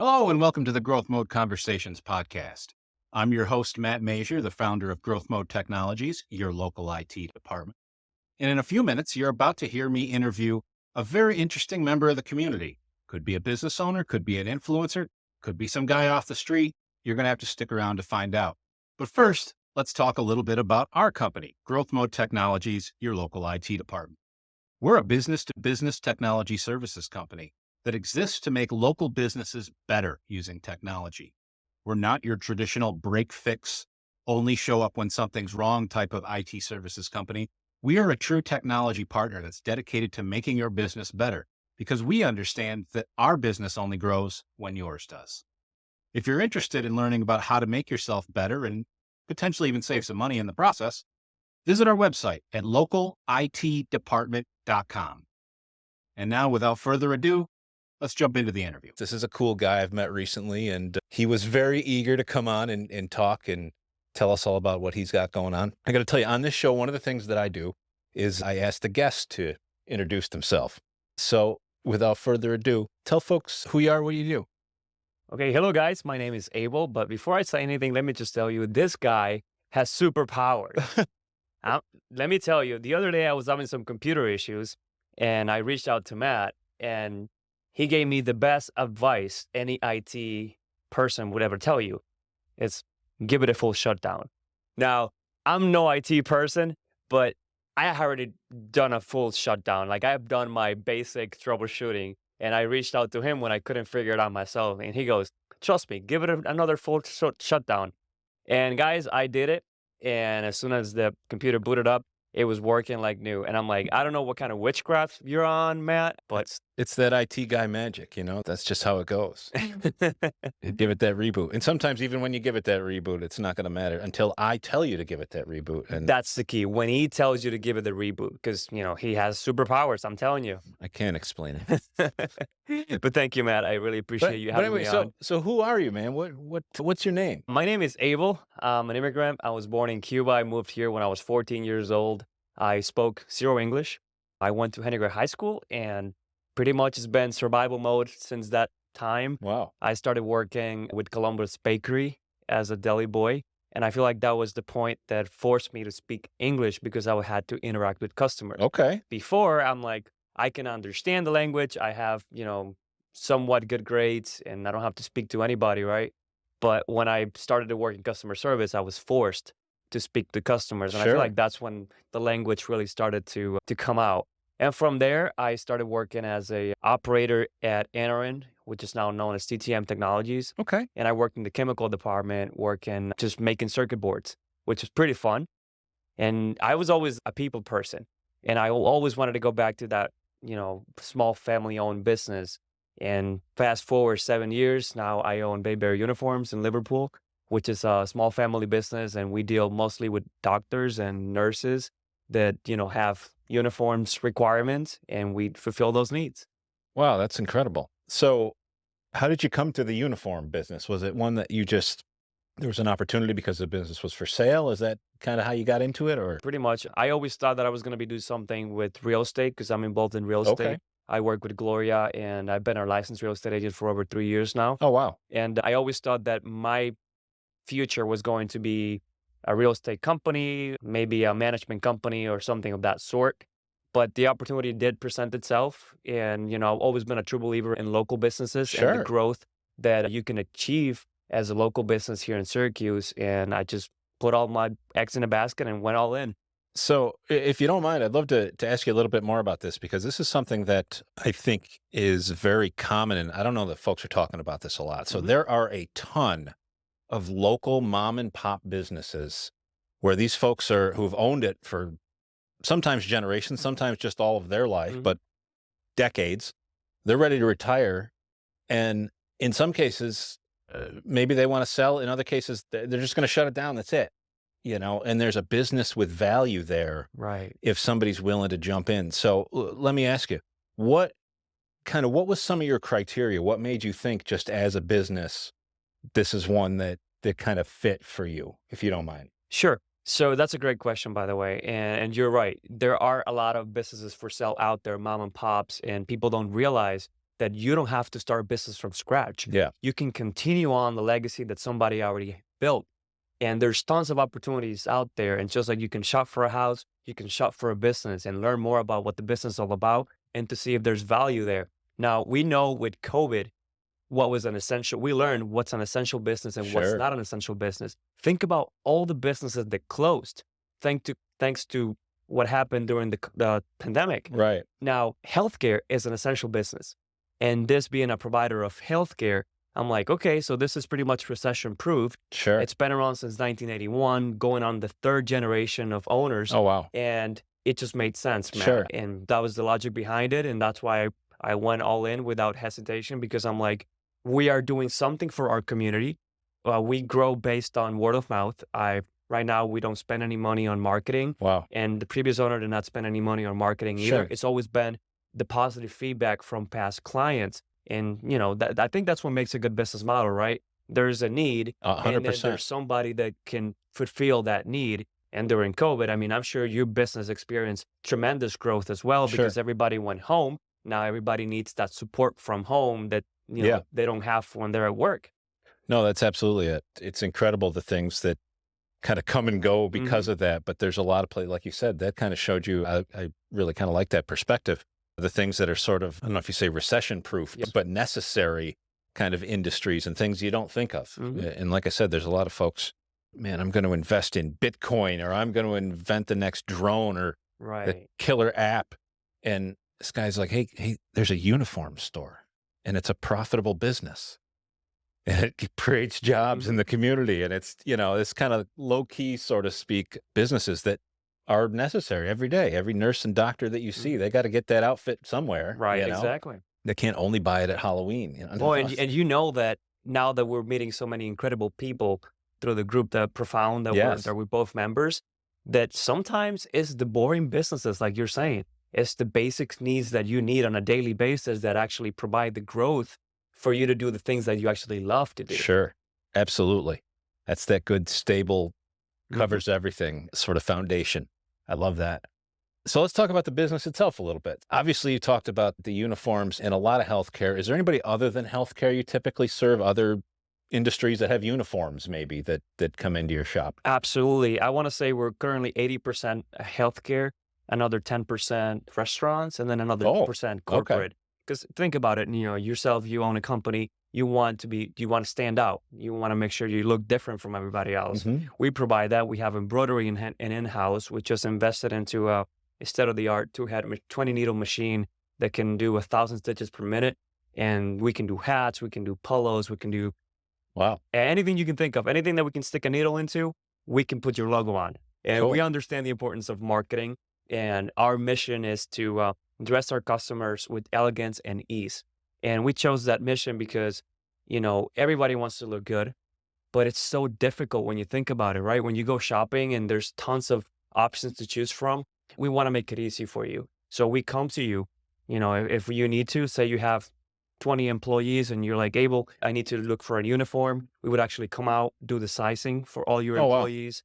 Hello, and welcome to the Growth Mode Conversations podcast. I'm your host, Matt Masur, the founder of Growth Mode Technologies, your local IT department. And in a few minutes, you're about to hear me interview a very interesting member of the community. Could be a business owner, could be an influencer, could be some guy off the street. You're going to have to stick around to find out. But first, let's talk a little bit about our company, Growth Mode Technologies, your local IT department. We're a business-to-business technology services company that exists to make local businesses better using technology. We're not your traditional break fix, only show up when something's wrong type of IT services company. We are a true technology partner that's dedicated to making your business better because we understand that our business only grows when yours does. If you're interested in learning about how to make yourself better and potentially even save some money in the process, visit our website at localitdepartment.com. And now, without further ado, let's jump into the interview. This is a cool guy I've met recently, and he was very eager to come on and talk and tell us all about what he's got going on. I got to tell you, on this show, one of the things that I do is I ask the guest to introduce themselves. So without further ado, tell folks who you are, what you do. Okay, hello guys, my name is Abel, but before I say anything, let me just tell you, this guy has superpowers. Let me tell you, the other day I was having some computer issues, and I reached out to Matt, and he gave me the best advice any IT person would ever tell you. It's give it a full shutdown. Now, I'm no IT person, but I have already done a full shutdown. Like I've done my basic troubleshooting, and I reached out to him when I couldn't figure it out myself. And he goes, trust me, give it another full shutdown. And guys, I did it. And as soon as the computer booted up, it was working like new. And I'm like, I don't know what kind of witchcraft you're on, Matt, but It's that IT guy magic, that's just how it goes. You give it that reboot. And sometimes even when you give it that reboot, it's not going to matter until I tell you to give it that reboot. And that's the key. When he tells you to give it the reboot, because, he has superpowers, I'm telling you. I can't explain it. But thank you, Matt. I really appreciate you having me on. So who are you, man? What's your name? My name is Abel. I'm an immigrant. I was born in Cuba. I moved here when I was 14 years old. I spoke zero English. I went to Henry High School, and pretty much it's been survival mode since that time. Wow. I started working with Columbus Bakery as a deli boy, and I feel like that was the point that forced me to speak English because I had to interact with customers. Okay. Before, I'm like, I can understand the language. I have, somewhat good grades, and I don't have to speak to anybody, right? But when I started to work in customer service, I was forced to speak to customers. And I Sure. feel like that's when the language really started to come out. And from there, I started working as a operator at Anarin, which is now known as TTM Technologies. Okay. And I worked in the chemical department, working just making circuit boards, which was pretty fun. And I was always a people person. And I always wanted to go back to that, small family-owned business. And fast forward 7 years, now I own Bayberry Uniforms in Liverpool, which is a small family business, and we deal mostly with doctors and nurses that, have uniforms requirements, and we fulfill those needs. Wow, that's incredible. So how did you come to the uniform business? Was it one that there was an opportunity because the business was for sale? Is that kind of how you got into it, or? Pretty much. I always thought that I was going to be doing something with real estate because I'm involved in real estate. Okay. I work with Gloria, and I've been a licensed real estate agent for over 3 years now. Oh, wow. And I always thought that my future was going to be a real estate company, maybe a management company or something of that sort. But the opportunity did present itself. And, I've always been a true believer in local businesses and Sure. the growth that you can achieve as a local business here in Syracuse. And I just put all my eggs in a basket and went all in. So if you don't mind, I'd love to ask you a little bit more about this because this is something that I think is very common. And I don't know that folks are talking about this a lot. So there are a ton of local mom and pop businesses where these folks who've owned it for sometimes generations, sometimes just all of their life, but decades. They're ready to retire. And in some cases, maybe they want to sell. In other cases, they're just going to shut it down. That's it. And there's a business with value there. Right. If somebody's willing to jump in. So let me ask you, what was some of your criteria? What made you think just as a business, this is one that kind of fit for you, if you don't mind? Sure. So that's a great question, by the way. And you're right. There are a lot of businesses for sale out there, mom and pops, and people don't realize that you don't have to start a business from scratch. Yeah. You can continue on the legacy that somebody already built. And there's tons of opportunities out there. And just like you can shop for a house, you can shop for a business and learn more about what the business is all about and to see if there's value there. Now, we know with COVID, what was an essential, we learned what's an essential business and what's Sure. not an essential business. Think about all the businesses that closed thanks to what happened during the pandemic. Right. Now, healthcare is an essential business. And this being a provider of healthcare, I'm like, okay, so this is pretty much recession proof. Sure. It's been around since 1981, going on the third generation of owners. Oh, wow. And it just made sense, man. Sure. And that was the logic behind it. And that's why I went all in without hesitation, because I'm like, we are doing something for our community. We grow based on word of mouth. Right now, we don't spend any money on marketing. Wow. And the previous owner did not spend any money on marketing either. Sure. It's always been the positive feedback from past clients. And, I think that's what makes a good business model, right? There's a need, 100%. and then there's somebody that can fulfill that need. And during COVID, I mean, I'm sure your business experienced tremendous growth as well, because everybody went home. Now everybody needs that support from home that, they don't have when they're at work. No, that's absolutely it. It's incredible the things that kind of come and go because of that. But there's a lot of like you said, that kind of showed you, I really kind of like that perspective. The things that are sort of, I don't know if you say recession proof, but necessary kind of industries and things you don't think of. And like I said, there's a lot of folks, man, I'm going to invest in Bitcoin, or I'm going to invent the next drone or the killer app. And this guy's like, hey, there's a uniform store and it's a profitable business. And it creates jobs in the community. And it's, this kind of low key, so to speak, businesses that are necessary every day. Every nurse and doctor that you see, they got to get that outfit somewhere. Right, exactly. They can't only buy it at Halloween. Well, and that now that we're meeting so many incredible people through the group, the Profound, that we're both members, that sometimes it's the boring businesses, like you're saying. It's the basic needs that you need on a daily basis that actually provide the growth for you to do the things that you actually love to do. Sure, absolutely. That's that good, stable, covers everything sort of foundation. I love that. So let's talk about the business itself a little bit. Obviously, you talked about the uniforms and a lot of healthcare. Is there anybody other than healthcare you typically serve, other industries that have uniforms maybe that come into your shop? Absolutely. I want to say we're currently 80% healthcare, another 10% restaurants, and then another 10% corporate. Because think about it, yourself, you own a company, you want to stand out. You want to make sure you look different from everybody else. We provide that. We have embroidery and in-house. We just invested into a state-of-the-art 20 needle machine that can do 1,000 stitches per minute. And we can do hats, we can do polos, we can do anything you can think of. Anything that we can stick a needle into, we can put your logo on. And we understand the importance of marketing. And our mission is to dress our customers with elegance and ease. And we chose that mission because, everybody wants to look good, but it's so difficult when you think about it, right? When you go shopping and there's tons of options to choose from, we want to make it easy for you. So we come to you, if you need to, say you have 20 employees and you're like, Abel, I need to look for a uniform. We would actually come out, do the sizing for all your employees,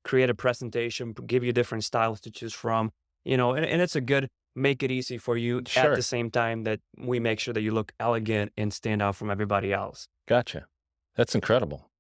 create a presentation, give you different styles to choose from, and it's a good, make it easy for you at the same time that we make sure that you look elegant and stand out from everybody else. Gotcha. That's incredible.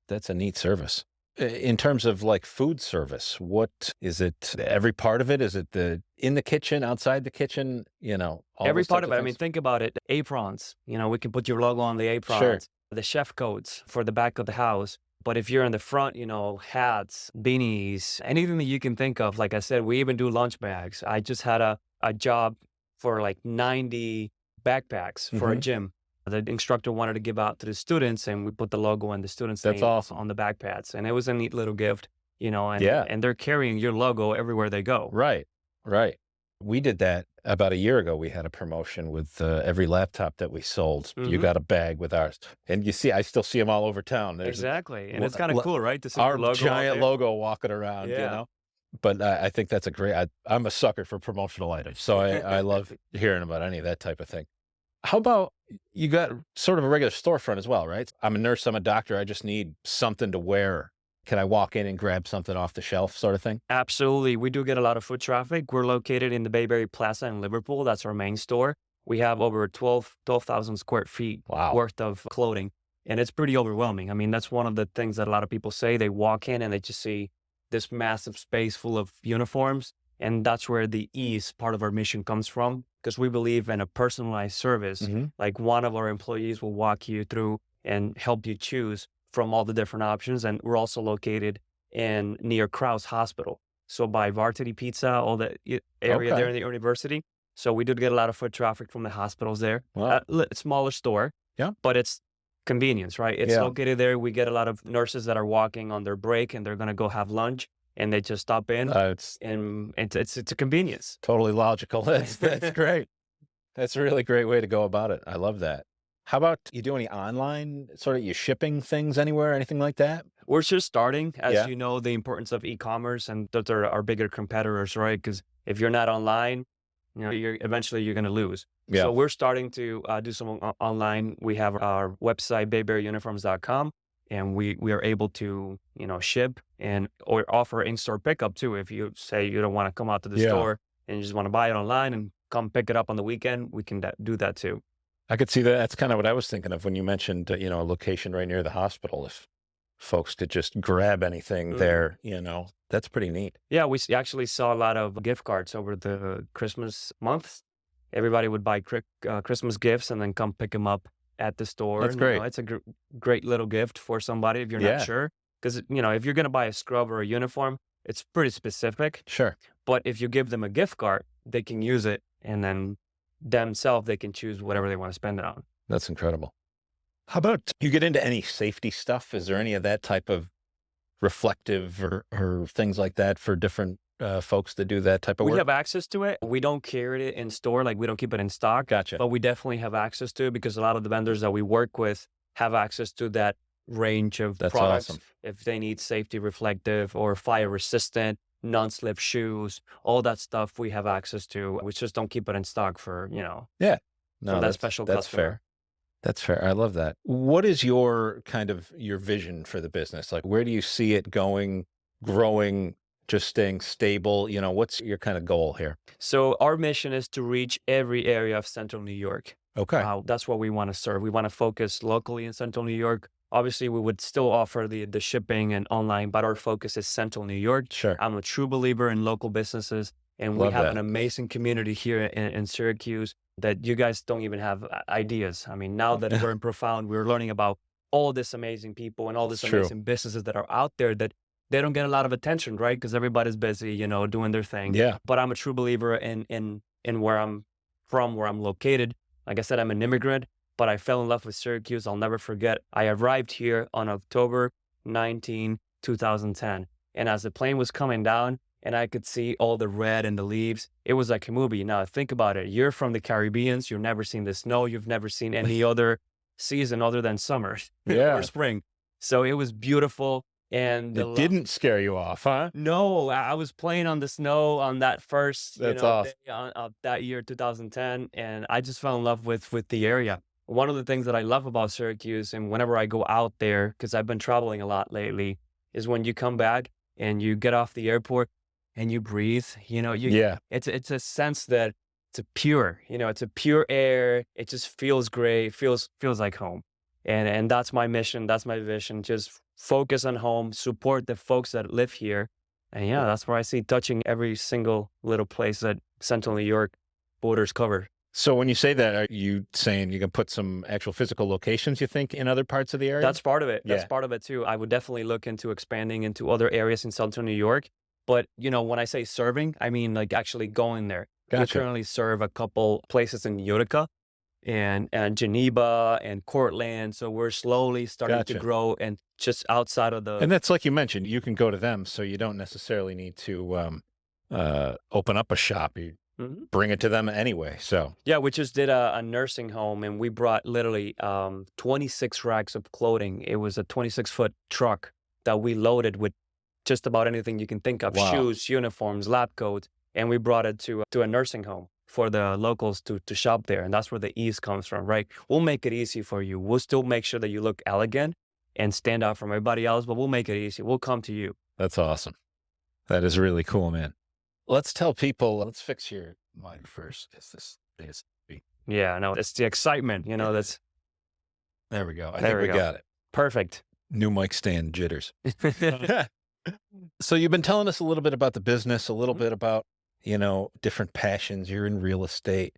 That's a neat service. In terms of like food service, what is it? Every part of it? Is it in the kitchen, outside the kitchen? Every part of it. I mean, think about it. Aprons, we can put your logo on the aprons, the chef coats for the back of the house. But if you're in the front, hats, beanies, anything that you can think of. Like I said, we even do lunch bags. I just had a job for like 90 backpacks for a gym. The instructor wanted to give out to the students, and we put the logo and the students' name on the backpacks. And it was a neat little gift, and they're carrying your logo everywhere they go. Right. We did that about a year ago. We had a promotion with every laptop that we sold. You got a bag with ours. And you see, I still see them all over town. Exactly. And it's kind of cool, right? To see our logo giant logo walking around, But I think that's a great, I'm a sucker for promotional items. So I love hearing about any of that type of thing. How about, you got sort of a regular storefront as well, right? I'm a nurse, I'm a doctor, I just need something to wear. Can I walk in and grab something off the shelf sort of thing? Absolutely. We do get a lot of foot traffic. We're located in the Bayberry Plaza in Liverpool. That's our main store. we have over 12,000 square feet Wow. worth of clothing. And it's pretty overwhelming. I mean, that's one of the things that a lot of people say. They walk in and they just see this massive space full of uniforms. And that's where the ease part of our mission comes from, because we believe in a personalized service. Like one of our employees will walk you through and help you choose from all the different options. And we're also located in near Krause Hospital. So by Varsity Pizza, all the area there in the university. So we do get a lot of foot traffic from the hospitals there. Wow. Smaller store, Yeah. but it's convenience, right? It's Yeah. located there. We get a lot of nurses that are walking on their break and they're going to go have lunch and they just stop in It's and it's a convenience. totally logical. That's great. That's a really great way to go about it. I love that. How about you do any online sort of you shipping things anywhere, anything like that? We're just starting, as Yeah. you know, the importance of e-commerce, and those are our bigger competitors, right? Because if you're not online, you know, eventually you're going to lose. Yeah. So we're starting to do some online. We have our website, bayberryuniforms.com, and we are able to, you know, ship and or offer in-store pickup too. If you say you don't want to come out to the Yeah. store and you just want to buy it online and come pick it up on the weekend, we can do that too. I could see that. That's kind of what I was thinking of when you mentioned, you know, a location right near the hospital. If folks could just grab anything there, you know, that's pretty neat. Yeah, we actually saw a lot of gift cards over the Christmas months. Everybody would buy Christmas gifts and then come pick them up at the store. That's And, you know, great. it's a great little gift for somebody if you're Yeah. not sure. Because, you know, if you're going to buy a scrub or a uniform, it's pretty specific. Sure. But if you give them a gift card, they can use it and then themselves, they can choose whatever they want to spend it on. That's incredible. How about you get into any safety stuff? Is there any of that type of reflective or things like that for different folks that do that type of We work? have access to it. We don't carry it in store, like we don't keep it in stock. Gotcha. But we definitely have access to it because a lot of the vendors that we work with have access to that range of That's products. awesome. If they need safety reflective or fire resistant, non-slip shoes, all that stuff we have access to. We just don't keep it in stock for, you know, No, that that's special That's customer. fair. That's fair. I love that. What is your kind of your vision for the business? Like, where do you see it going, growing, just staying stable? You know, what's your kind of goal here? So our mission is to reach every area of Central New York. Okay. That's what we want to serve. We want to focus locally in Central New York. Obviously, we would still offer the shipping and online, but our focus is Central New York. Sure. I'm a true believer in local businesses, and we Love have that. an amazing community here in Syracuse that you guys don't even have ideas. I mean, now that we're in Profound, we're learning about all this amazing people and all this It's true. amazing businesses that are out there that they don't get a lot of attention, right? Because everybody's busy, you know, doing their thing. Yeah. But I'm a true believer in where I'm from, where I'm located. Like I said, I'm an immigrant, but I fell in love with Syracuse. I'll never forget. I arrived here on October 19, 2010. And as the plane was coming down and I could see all the red and the leaves, it was like a movie. Now think about it. You're from the Caribbean. You've never seen the snow. You've never seen any other season other than summer Yeah. or spring. So it was beautiful. And It didn't scare you off, huh? No, I was playing on the snow on that first That's awesome. day of that year, 2010, and I just fell in love with the area. One of the things that I love about Syracuse, and whenever I go out there, because I've been traveling a lot lately, is when you come back and you get off the airport and you breathe. You know, Yeah. it's a sense that it's a pure, you know, it's a pure air. It just feels great. Feels like home, and that's my mission. That's my vision. Just focus on home, support the folks that live here. And yeah, that's where I see touching every single little place that Central New York borders cover. So when you say that, are you saying you can put some actual physical locations, you think, in other parts of the area? That's part of it. That's Yeah. part of it too. I would definitely look into expanding into other areas in Central New York. But, you know, when I say serving, I mean like actually going there. We Gotcha. currently serve a couple places in Utica and Geneva and Cortland. So we're slowly starting Gotcha. to grow and just outside of the And that's like you mentioned, you can go to them, so you don't necessarily need to open up a shop. You Mhm. bring it to them anyway. So Yeah, we just did a nursing home and we brought literally 26 racks of clothing. It was a 26-foot truck that we loaded with just about anything you can think of, Wow. shoes, uniforms, lab coats, and we brought it to a nursing home for the locals to shop there. And that's where the ease comes from, right? We'll make it easy for you. We'll still make sure that you look elegant and stand out from everybody else, but we'll make it easy. We'll come to you. that's awesome. That is really cool, man. Let's tell people, let's fix your mic first. Yeah, no, it's the excitement, that's There we go. I There think we we go. got it. perfect. New mic stand jitters. So you've been telling us a little bit about the business, a little Mhm. bit about, different passions. You're in real estate.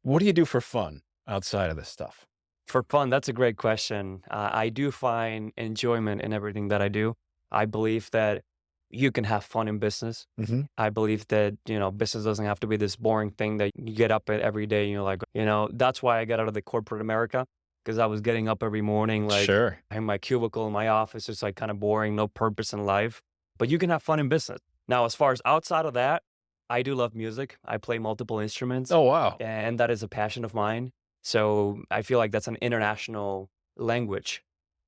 What do you do for fun outside of this stuff? For fun, that's a great question. I do find enjoyment in everything that I do. I believe that you can have fun in business. Mm-hmm. I believe that, business doesn't have to be this boring thing that you get up at every day and you're like, that's why I got out of the corporate America, because I was getting up every morning, like Sure. in my cubicle in my office, it's like kind of boring, no purpose in life. But you can have fun in business. Now, as far as outside of that, I do love music. I play multiple instruments, Oh, wow. and that is a passion of mine. So I feel like that's an international language.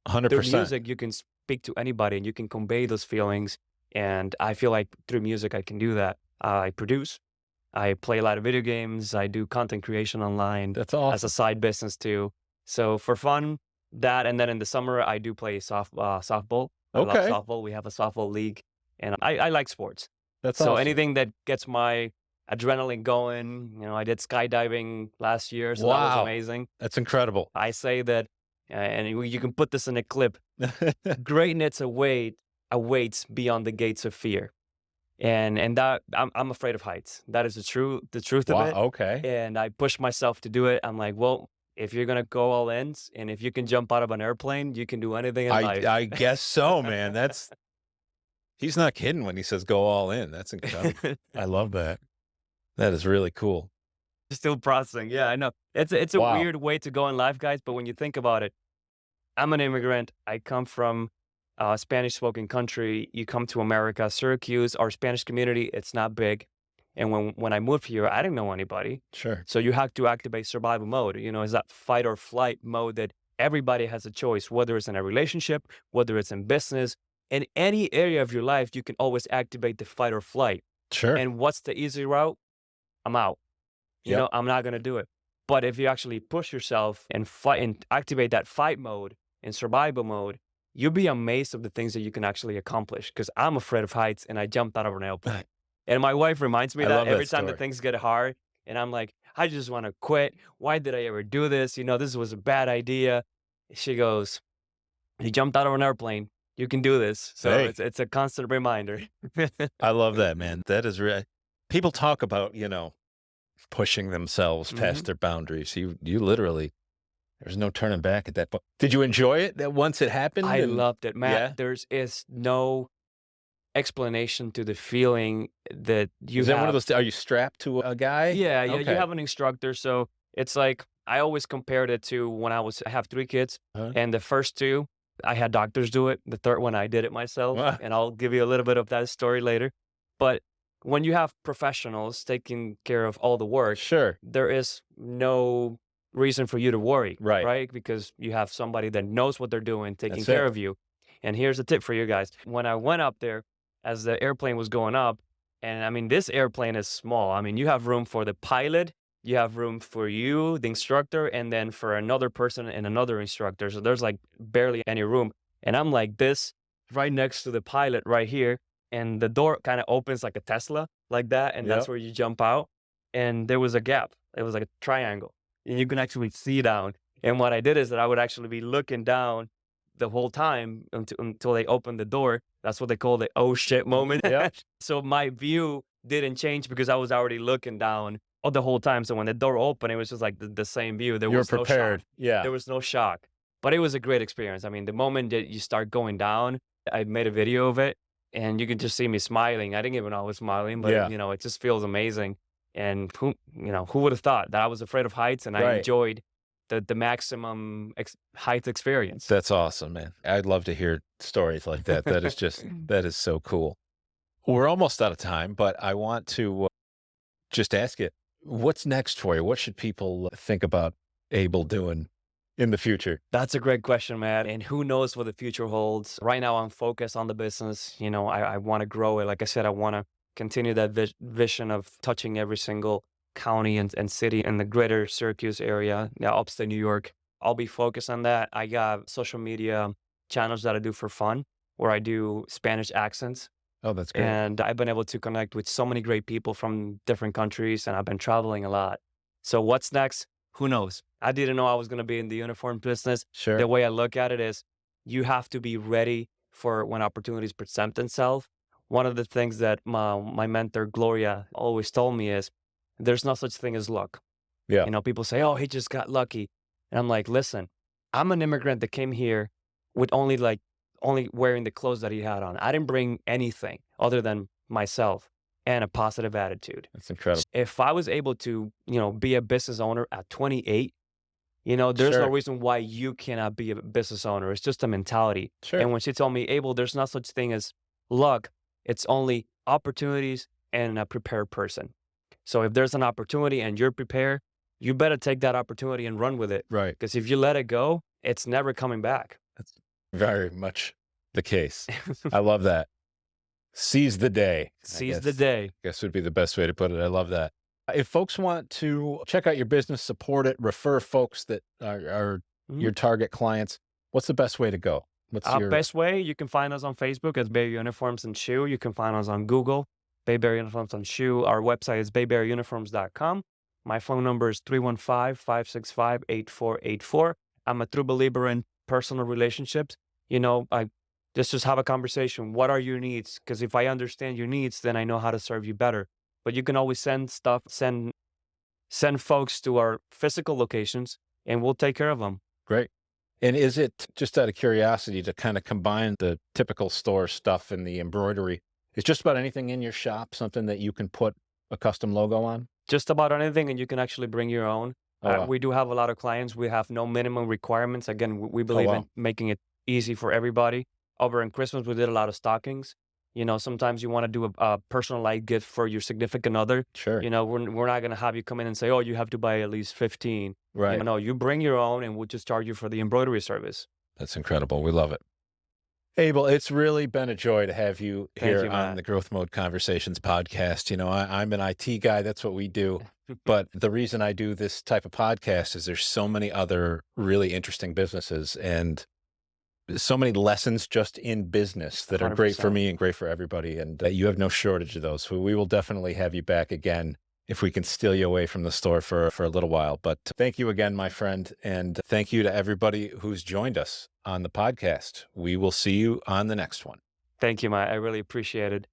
Through 100%. music, you can speak to anybody and you can convey those feelings. And I feel like through music, I can do that. I produce, I play a lot of video games, I do content creation online That's as awesome. a side business too. So for fun, that, and then in the summer, I do play softball. I love Okay. softball. We have a softball league, and I like sports. That's So awesome. anything that gets my adrenaline going, I did skydiving last year, so that was Wow. amazing. That's incredible. I say that, and you can put this in a clip. Greatness awaits beyond the gates of fear, and that I'm afraid of heights. That is the truth of Wow. it. Okay. And I push myself to do it. I'm like, well, if you're gonna go all in, and if you can jump out of an airplane, you can do anything in life. I guess so, man. He's not kidding when he says go all in. That's incredible. I love that. That is really cool. Still processing. Yeah, I know. It's a Wow. weird way to go in life, guys. But when you think about it, I'm an immigrant. I come from a Spanish-spoken country. You come to America, Syracuse, our Spanish community, it's not big. And when I moved here, I didn't know anybody. Sure. So you have to activate survival mode. It's that fight or flight mode that everybody has a choice, whether it's in a relationship, whether it's in business, in any area of your life, you can always activate the fight or flight. Sure. And what's the easy route? I'm out. Yep. I'm not going to do it. But if you actually push yourself and fight and activate that fight mode and survival mode, you'll be amazed of the things that you can actually accomplish. Because I'm afraid of heights and I jumped out of an airplane. And my wife reminds me I that love that every time that story. things get hard, and I'm like, I just want to quit. Why did I ever do this? This was a bad idea. She goes, you jumped out of an airplane. You can do this. So Hey. it's a constant reminder. I love that, man. That is real. People talk about, pushing themselves past their boundaries. You literally, there's no turning back at that point. Did you enjoy it that once it happened? I and- loved it, Matt. Yeah? There is no explanation to the feeling that you Is that have. one of those? Are you strapped to a guy? Yeah, you Okay. have an instructor. So it's like, I always compared it to when I have 3 kids, Uh-huh. and the first 2, I had doctors do it. The third one, I did it myself. Wow. And I'll give you a little bit of that story later. But when you have professionals taking care of all the work, Sure. there is no reason for you to worry, Right. right? Because you have somebody that knows what they're doing, taking That's care it. of you. And here's a tip for you guys. When I went up there, as the airplane was going up, and I mean, this airplane is small. I mean, you have room for the pilot, you have room for you, the instructor, and then for another person and another instructor. So there's like barely any room. And I'm like this right next to the pilot right here. And the door kind of opens like a Tesla, like that. And that's Yep. where you jump out. And there was a gap. It was like a triangle. And you can actually see down. And what I did is that I would actually be looking down the whole time until they opened the door. That's what they call the oh shit moment. Yep. So my view didn't change because I was already looking down all the whole time. So when the door opened, it was just like the same view. There You were was no prepared. shock. Yeah. There was no shock. But it was a great experience. I mean, the moment that you start going down, I made a video of it, and you can just see me smiling. I didn't even know I was smiling, but Yeah. it just feels amazing. And who would have thought that I was afraid of heights and I Right. enjoyed the maximum height experience. That's awesome, man. I'd love to hear stories like that. That is just, that is so cool. We're almost out of time, but I want to just ask you, what's next for you? What should people think about Abel doing in the future? That's a great question, Matt. And who knows what the future holds. Right now, I'm focused on the business. I want to grow it. Like I said, I want to continue that vision of touching every single county and city in the greater Syracuse area, upstate New York. I'll be focused on that. I got social media channels that I do for fun, where I do Spanish accents. Oh, that's great. And I've been able to connect with so many great people from different countries, and I've been traveling a lot. So what's next? Who knows? I didn't know I was going to be in the uniform business. Sure. The way I look at it is you have to be ready for when opportunities present themselves. One of the things that my mentor, Gloria, always told me is there's no such thing as luck. Yeah. You know, people say, oh, he just got lucky. And I'm like, listen, I'm an immigrant that came here with only wearing the clothes that he had on. I didn't bring anything other than myself and a positive attitude. That's incredible. If I was able to, be a business owner at 28, there's no Sure. reason why you cannot be a business owner. It's just a mentality. Sure. And when she told me, Abel, there's no such thing as luck. It's only opportunities and a prepared person. So if there's an opportunity and you're prepared, you better take that opportunity and run with it. Right. Because if you let it go, it's never coming back. That's very much the case. I love that. Seize the day. Seize the day. I guess would be the best way to put it. I love that. If folks want to check out your business, support it, refer folks that are your target clients, what's the best way to go? What's your best way? You can find us on Facebook as Bayberry Uniforms and Shoe. You can find us on Google, Bayberry Uniforms and Shoe. Our website is bayberryuniforms.com. My phone number is 315-565-8484. I'm a true believer in personal relationships. Just have a conversation. What are your needs? Because if I understand your needs, then I know how to serve you better. But you can always send folks to our physical locations, and we'll take care of them. Great. And is it, just out of curiosity, to kind of combine the typical store stuff and the embroidery, is just about anything in your shop something that you can put a custom logo on? Just about anything, and you can actually bring your own. Wow. We do have a lot of clients. We have no minimum requirements. Again, we believe in making it easy for everybody. Over in Christmas, we did a lot of stockings. Sometimes you want to do a personalized gift for your significant other. Sure. We're not going to have you come in and say, oh, you have to buy at least 15. Right. No, you bring your own, and we'll just charge you for the embroidery service. That's incredible. We love it. Abel, it's really been a joy to have you here on the Growth Mode Conversations podcast. I'm an IT guy. That's what we do. But the reason I do this type of podcast is there's so many other really interesting businesses and so many lessons just in business that are 100%. Great for me and great for everybody. And you have no shortage of those. So we will definitely have you back again if we can steal you away from the store for a little while. But thank you again, my friend. And thank you to everybody who's joined us on the podcast. We will see you on the next one. Thank you, Matt. I really appreciate it.